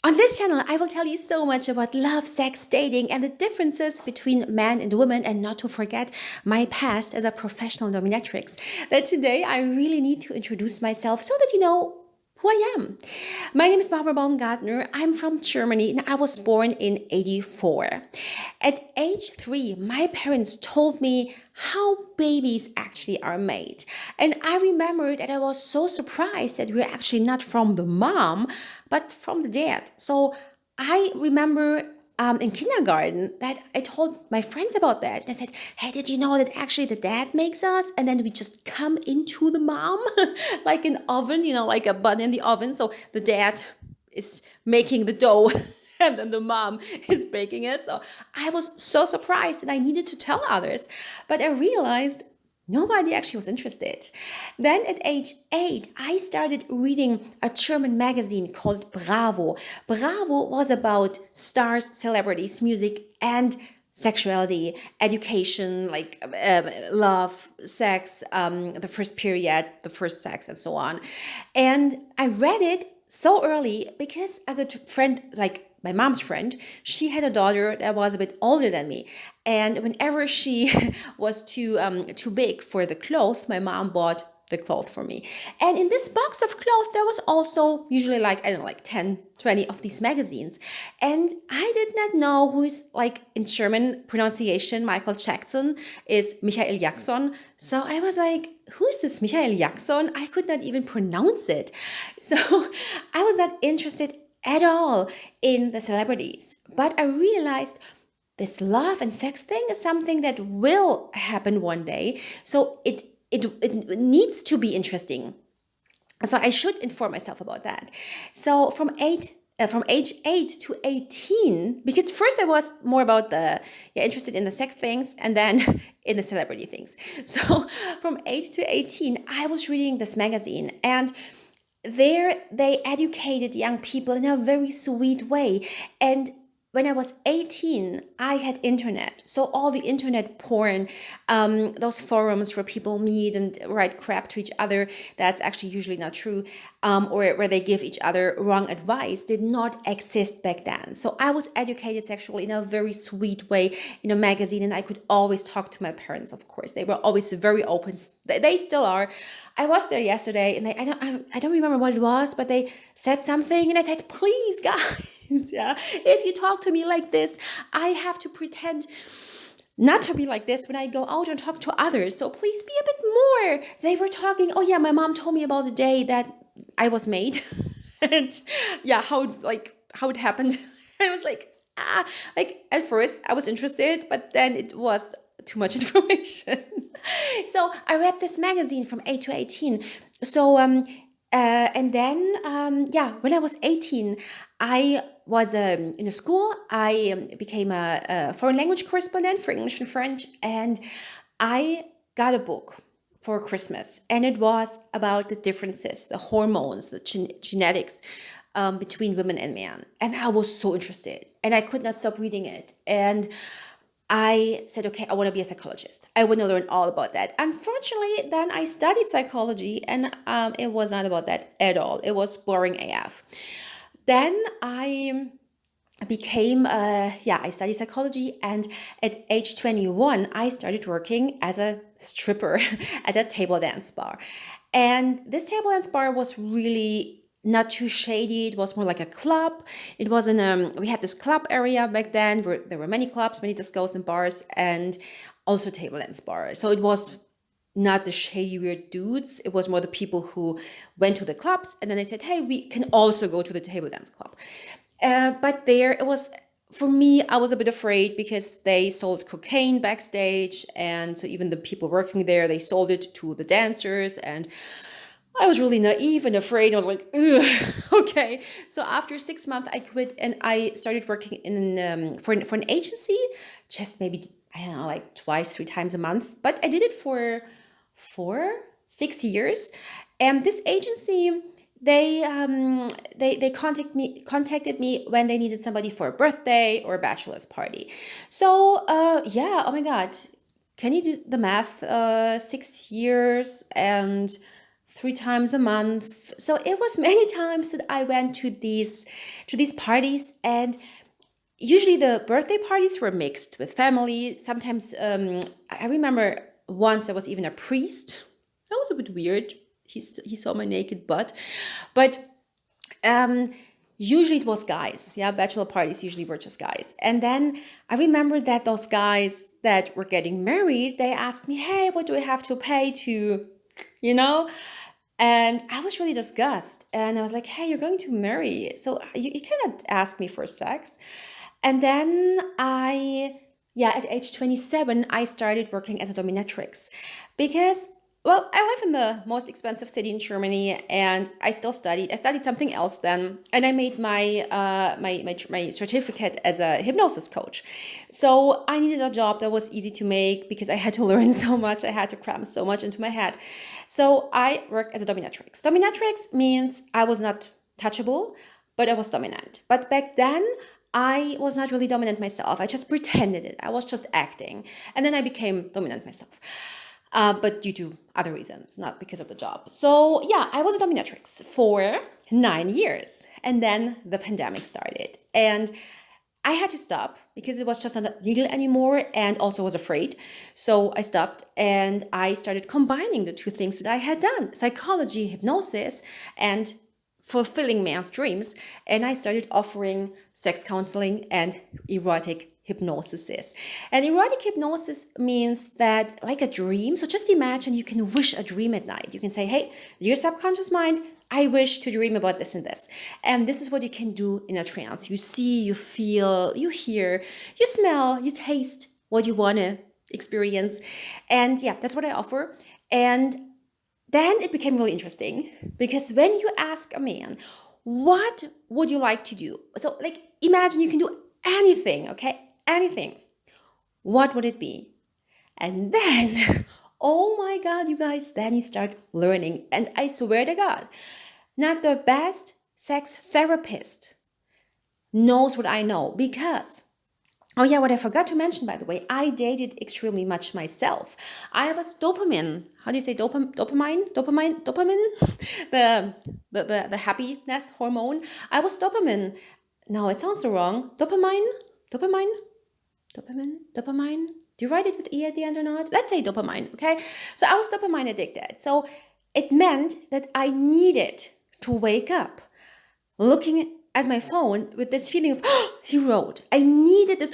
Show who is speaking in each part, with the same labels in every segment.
Speaker 1: On this channel, I will tell you so much about love, sex, dating, and the differences between man and woman, and not to forget my past as a professional dominatrix. That today I really need to introduce myself so that you know who I am. My name is Barbara Baumgartner. I'm from Germany and I was born in 84. At age 3, my parents told me how babies actually are made. And I remember that I was so surprised that we're actually not from the mom, but from the dad. So I remember in kindergarten that I told my friends about that. And I said, hey, did you know that actually the dad makes us? And then we just come into the mom like an oven, like a bun in the oven. So the dad is making the dough and then the mom is baking it. So I was so surprised and I needed to tell others. But I realized nobody actually was interested. Then at age 8, I started reading a German magazine called Bravo. Bravo was about stars, celebrities, music, and sexuality, education, like love, sex, the first period, the first sex, and so on. And I read it so early because a good friend, like my mom's friend, she had a daughter that was a bit older than me, and whenever she was too big for the clothes, my mom bought the cloth for me. And in this box of clothes, there was also usually like, I don't know, like 10, 20 of these magazines. And I did not know who is, like in German pronunciation, Michael Jackson is Michael Jackson. So I was like, who is this Michael Jackson? I could not even pronounce it. So I was not interested at all in the celebrities. But I realized this love and sex thing is something that will happen one day. So it needs to be interesting. So I should inform myself about that. So from age 8 to 18, because first I was more about interested in the sex things and then in the celebrity things. So from 8 to 18, I was reading this magazine, and there they educated young people in a very sweet way. And when I was 18, I had internet. So all the internet porn, those forums where people meet and write crap to each other, that's actually usually not true, or where they give each other wrong advice, did not exist back then. So I was educated sexually in a very sweet way in a magazine, and I could always talk to my parents, of course. They were always very open. They still are. I was there yesterday, and I don't remember what it was, but they said something, and I said, please, guys. Yeah, if you talk to me like this, I have to pretend not to be like this when I go out and talk to others. So please be a bit more. They were talking, oh yeah, my mom told me about the day that I was made and yeah, how it happened. I was like, like at first I was interested, but then it was too much information. So I read this magazine from 8 to 18. So and then, when I was 18, I was in a school. I became a foreign language correspondent for English and French, and I got a book for Christmas, and it was about the differences, the hormones, the genetics between women and men. And I was so interested, and I could not stop reading it. And I said, okay, I want to be a psychologist. I want to learn all about that. Unfortunately, then I studied psychology, and it was not about that at all. It was boring AF. Then I became, I studied psychology, and at age 21, I started working as a stripper at a table dance bar. And this table dance bar was really not too shady. It was more like a club. It wasn't, we had this club area back then where there were many clubs, many discos and bars, and also table dance bar. So it was not the shady weird dudes. It was more the people who went to the clubs and then they said, hey, we can also go to the table dance club. But there it was, for me, I was a bit afraid because they sold cocaine backstage. And so even the people working there, they sold it to the dancers. And I was really naive and afraid. I was like, ugh, okay. So after 6 months, I quit and I started working in for an agency, just maybe, I don't know, like twice, 3 times a month. But I did it for 6 years. And this agency, they contacted me when they needed somebody for a birthday or a bachelor's party. So oh my God, can you do the math? 6 years and 3 times a month. So it was many times that I went to these parties, and usually the birthday parties were mixed with family. Sometimes I remember once there was even a priest. That was a bit weird. He saw my naked butt, but um, usually it was guys. Yeah, bachelor parties usually were just guys. And then I remember that those guys that were getting married, they asked me, "Hey, what do I have to pay to, you know?" And I was really disgusted. And I was like, "Hey, you're going to marry, so you cannot ask me for sex." And then yeah, at age 27, I started working as a dominatrix because, well, I live in the most expensive city in Germany, and I still studied. I studied something else then, and I made my certificate as a hypnosis coach. So I needed a job that was easy to make because I had to learn so much. I had to cram so much into my head. So I worked as a dominatrix. Dominatrix means I was not touchable, but I was dominant. But back then, I was not really dominant myself. I just pretended it. I was just acting. And then I became dominant myself. But due to other reasons, not because of the job. So yeah, I was a dominatrix for 9 years. And then the pandemic started. And I had to stop because it was just not legal anymore, and also was afraid. So I stopped, and I started combining the two things that I had done: psychology, hypnosis, and fulfilling man's dreams. And I started offering sex counseling and erotic hypnosis. And erotic hypnosis means that, like a dream, so just imagine you can wish a dream at night. You can say, "Hey, dear subconscious mind, I wish to dream about this and this." And this is what you can do in a trance. You see, you feel, you hear, you smell, you taste what you want to experience. And yeah, that's what I offer. And then it became really interesting because when you ask a man, "What would you like to do?" So, like, imagine you can do anything, okay? Anything. What would it be? And then, oh my God, you guys, then you start learning. And I swear to God, not the best sex therapist knows what I know because, oh yeah, what I forgot to mention, by the way, I dated extremely much myself. I was dopamine. How do you say dopamine? The happiness hormone. I was dopamine. No, it sounds so wrong. Dopamine. Do you write it with E at the end or not? Let's say dopamine, okay? So I was dopamine addicted. So it meant that I needed to wake up looking at my phone with this feeling of, "Oh, he wrote." I needed this,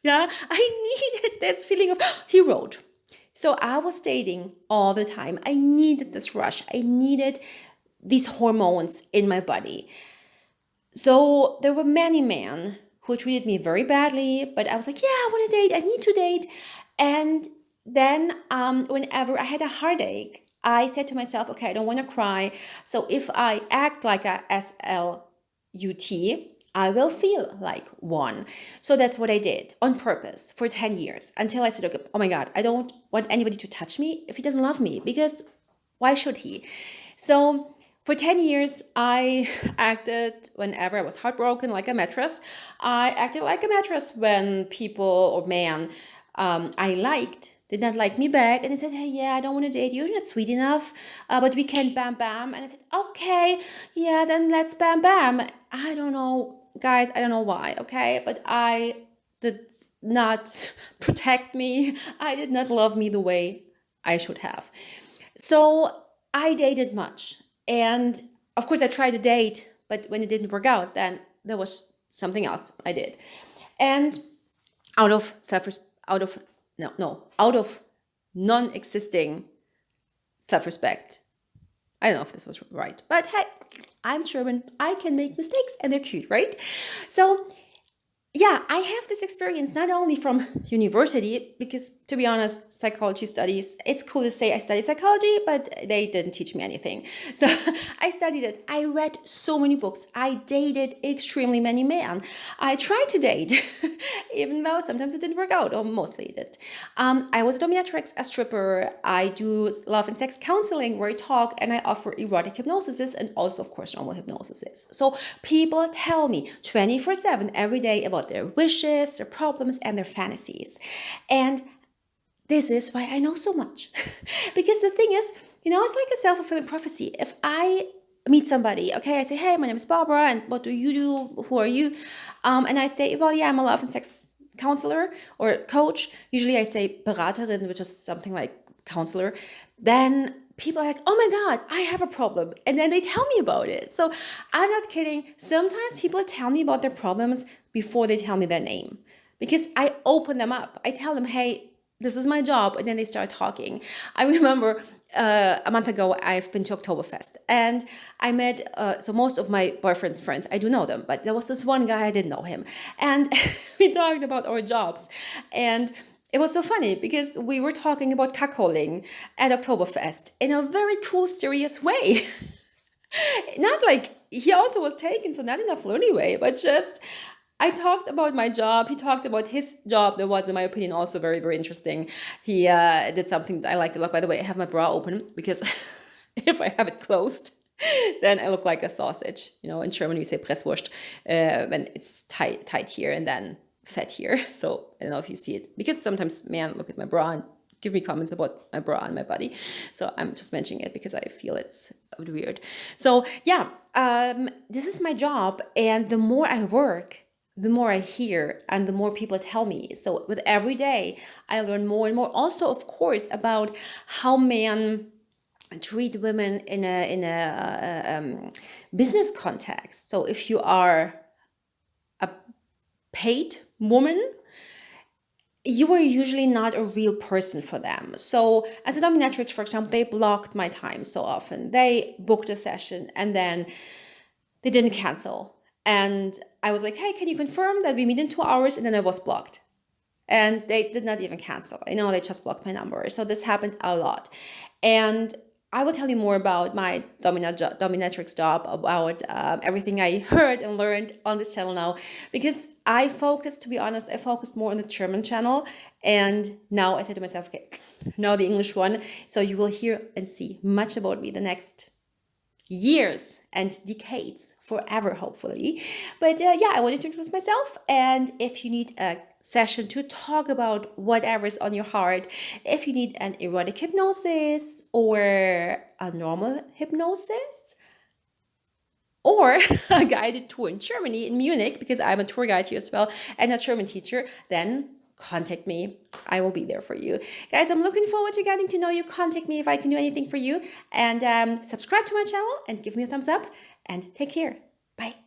Speaker 1: yeah, I needed this feeling of, "Oh, he wrote." So I was dating all the time. I needed this rush. I needed these hormones in my body. So there were many men who treated me very badly, but I was like, "Yeah, I want to date. I need to date." And then whenever I had a heartache, I said to myself, "Okay, I don't want to cry. So if I act like a SLUT, I will feel like one." So that's what I did on purpose for 10 years until I said, "Okay, oh my God, I don't want anybody to touch me if he doesn't love me, because why should he?" So for 10 years, I acted whenever I was heartbroken like a mattress. I acted like a mattress when people or man I liked did not like me back, and they said, "Hey, yeah, I don't want to date you. You're not sweet enough, but we can bam bam." And I said, "Okay, yeah, then let's bam bam." I don't know, guys, I don't know why, okay? But I did not protect me. I did not love me the way I should have. So I dated much. And of course, I tried to date, but when it didn't work out, then there was something else I did. And out of self, out of out of non-existing self-respect. I don't know if this was right, but hey, I'm German. I can make mistakes, and they're cute, right? So yeah, I have this experience not only from university, because to be honest, psychology studies, it's cool to say I studied psychology, but they didn't teach me anything. So I studied it. I read so many books. I dated extremely many men. I tried to date, even though sometimes it didn't work out, or mostly it did. I was a dominatrix, a stripper. I do love and sex counseling where I talk and I offer erotic hypnosis and also, of course, normal hypnosis. So people tell me 24/7 every day about their wishes, their problems, and their fantasies. And this is why I know so much. Because the thing is, It's like a self-fulfilling prophecy. If I meet somebody, okay, I say, hey, my name is Barbara, and what do you do? Who are you? And I say, well, yeah, I'm a love and sex counselor or coach. Usually I say Beraterin, which is something like counselor. Then people are like, oh my God, I have a problem. And then they tell me about it. So I'm not kidding. Sometimes people tell me about their problems before they tell me their name because I open them up. I tell them, hey, this is my job. And then they start talking. I remember a month ago, I've been to Oktoberfest and I met, so most of my boyfriend's friends, I do know them, but there was this one guy, I didn't know him. And we talked about our jobs. And it was so funny because we were talking about cuckolding at Oktoberfest in a very cool, serious way. Not like he also was taken, so not in a flirty way, but just I talked about my job. He talked about his job. That was, in my opinion, also very, very interesting. He did something that I liked a lot. By the way, I have my bra open because if I have it closed, then I look like a sausage. In German we say Presswurst when it's tight here and then fat here. So I don't know if you see it because sometimes men look at my bra and give me comments about my bra and my body. So I'm just mentioning it because I feel it's weird. So yeah, this is my job, and the more I work, the more I hear and the more people tell me. So with every day, I learn more and more. Also, of course, about how men treat women in a business context. So if you are a paid woman, you are usually not a real person for them. So as a dominatrix, for example, they blocked my time so often. They booked a session and then they didn't cancel. And I was like, hey, can you confirm that we meet in 2 hours? And then I was blocked. And they did not even cancel. They just blocked my number. So this happened a lot. And I will tell you more about my dominatrix job, about everything I heard and learned on this channel now, because to be honest, I focused more on the German channel. And now I said to myself, okay, now the English one. So you will hear and see much about me the next years and decades, forever, hopefully. But yeah, I wanted to introduce myself. And if you need a session to talk about whatever's on your heart, if you need an erotic hypnosis or a normal hypnosis, or a guided tour in Germany, in Munich, because I'm a tour guide here as well and a German teacher, then contact me. I will be there for you. Guys, I'm looking forward to getting to know you. Contact me if I can do anything for you. And subscribe to my channel and give me a thumbs up. And take care. Bye.